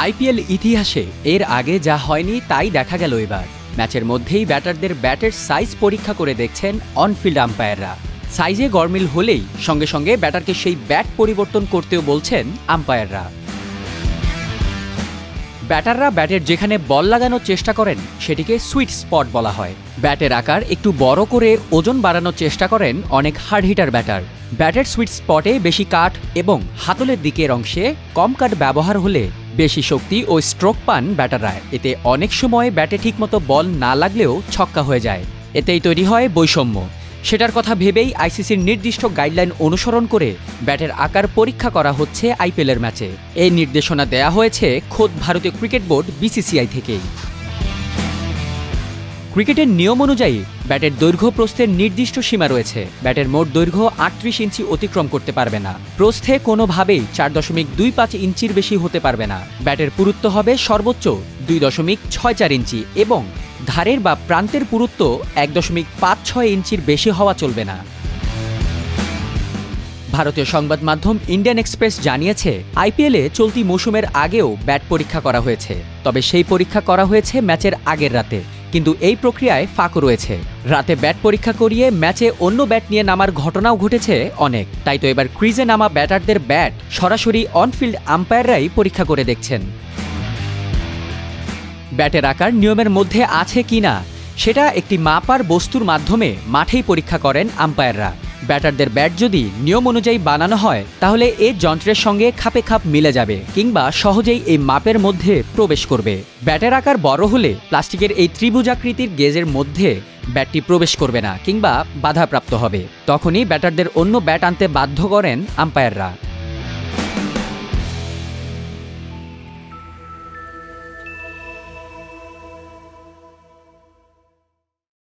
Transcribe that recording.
IPL ইতিহাসে এর আগে যা হয়নি তাই দেখা গেল এবার। ম্যাচের মধ্যেই ব্যাটারদের ব্যাটের সাইজ পরীক্ষা করে দেখছেন অনফিল্ড আম্পায়াররা। সাইজে গরমিল হলেই সঙ্গে সঙ্গে ব্যাটারকে সেই ব্যাট পরিবর্তন করতেও বলছেন আম্পায়াররা। ব্যাটাররা ব্যাটের যেখানে বল লাগানোর চেষ্টা করেন সেটিকে সুইট স্পট বলা হয়। ব্যাটের আকার একটু বড় করে ওজন বাড়ানোর চেষ্টা করেন অনেক হার্ড হিটার ব্যাটার। ব্যাটের সুইট স্পটে বেশি কাট এবং হাতলের দিকের অংশে কম কাট ব্যবহার হলে বেশি শক্তি ও স্ট্রোক পান ব্যাটাররা। এতে অনেক সময় ব্যাটে ঠিকমতো বল না লাগলেও ছক্কা হয়ে যায়। এতেই তৈরি হয় বৈষম্য। সেটার কথা ভেবেই আইসিসির নির্দিষ্ট গাইডলাইন অনুসরণ করে ব্যাটের আকার পরীক্ষা করা হচ্ছে আইপিএলের ম্যাচে। এই নির্দেশনা দেয়া হয়েছে খোদ ভারতীয় ক্রিকেট বোর্ড বিসিসিআই থেকেই। ক্রিকেটের নিয়ম অনুযায়ী ব্যাটের দৈর্ঘ্য প্রস্থের নির্দিষ্ট সীমা রয়েছে। ব্যাটের মোট দৈর্ঘ্য ৩৮ ইঞ্চি অতিক্রম করতে পারবে না। প্রস্থে কোনোভাবেই ৪.25 ইঞ্চির বেশি হতে পারবে না। ব্যাটের পুরুত্ব হবে সর্বোচ্চ ২.64 ইঞ্চি এবং ধারের বা প্রান্তের পুরুত্ব ১.56 ইঞ্চির বেশি হওয়া চলবে না। ভারতীয় সংবাদ মাধ্যম ইন্ডিয়ান এক্সপ্রেস জানিয়েছে, আইপিএলে চলতি মৌসুমের আগেও ব্যাট পরীক্ষা করা হয়েছে। তবে সেই পরীক্ষা করা হয়েছে ম্যাচের আগের রাতে। কিন্তু এই প্রক্রিয়ায় ফাঁকও রয়েছে। রাতে ব্যাট পরীক্ষা করিয়ে ম্যাচে অন্য ব্যাট নিয়ে নামার ঘটনাও ঘটেছে অনেক। তাই তো এবার ক্রিজে নামা ব্যাটারদের ব্যাট সরাসরি অনফিল্ড আম্পায়াররাই পরীক্ষা করে দেখছেন। ব্যাটের আকার নিয়মের মধ্যে আছে কিনা সেটা একটি মাপার বস্তুর মাধ্যমে মাঠেই পরীক্ষা করেন আম্পায়াররা। ব্যাটারদের ব্যাট যদি নিয়ম অনুযায়ী বানানো হয় তাহলে এই যন্ত্রের সঙ্গে খাপে খাপ মিলে যাবে কিংবা সহজেই এই মাপের মধ্যে প্রবেশ করবে। ব্যাটের আকার বড় হলে প্লাস্টিকের এই ত্রিভুজাকৃতির গেজের মধ্যে ব্যাটটি প্রবেশ করবে না কিংবা বাধাপ্রাপ্ত হবে। তখনই ব্যাটারদের অন্য ব্যাট আনতে বাধ্য করেন আম্পায়াররা।